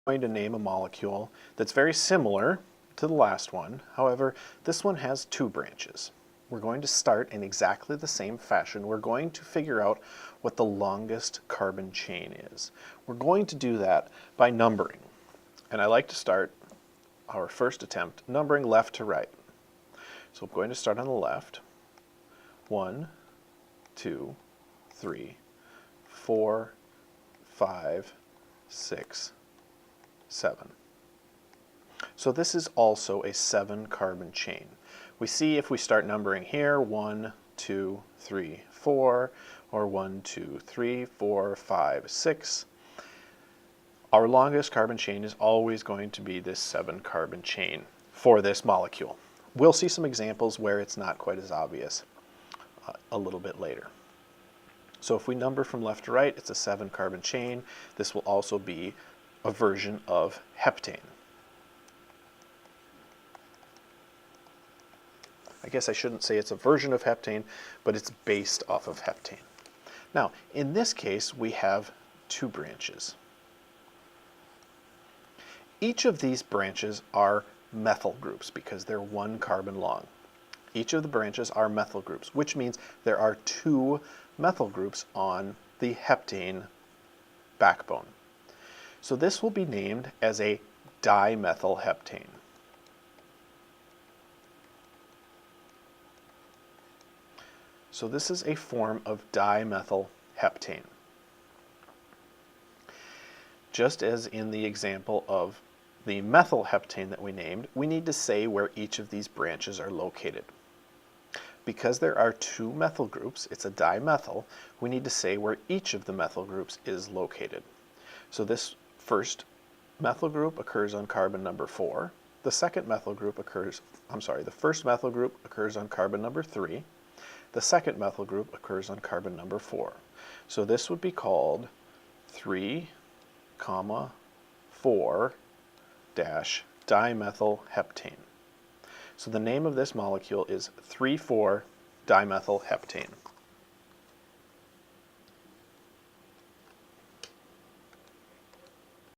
going to name a molecule that's very similar to the last one. However, this one has two branches. We're going to start in exactly the same fashion. We're going to figure out what the longest carbon chain is. We're going to do that by numbering. And I like to start our first attempt numbering left to right. So I'm going to start on the left. 1, 2, 3, 4, 5, 6, 7. So this is also a 7 carbon chain. We see if we start numbering here 1, 2, 3, 4, or 1, 2, 3, 4, 5, 6. Our longest carbon chain is always going to be this 7 carbon chain for this molecule. We'll see some examples where it's not quite as obvious a little bit later. So if we number from left to right, it's a 7 carbon chain. This will also be a version of heptane. I guess I shouldn't say it's a version of heptane, but it's based off of heptane. Now, in this case, we have 2 branches. Each of these branches are methyl groups because they're 1 carbon long. Each of the branches are methyl groups, which means there are 2 methyl groups on the heptane backbone. So this will be named as a dimethylheptane. So this is a form of dimethylheptane. Just as in the example of the methylheptane that we named, we need to say where each of these branches are located. Because there are 2 methyl groups, it's a dimethyl, we need to say where each of the methyl groups is located. So this first methyl group occurs on carbon number 4. The second methyl group occurs, the first methyl group occurs on carbon number 3. The second methyl group occurs on carbon number 4. So this would be called 3, 4 dimethylheptane. So the name of this molecule is 3,4-dimethylheptane.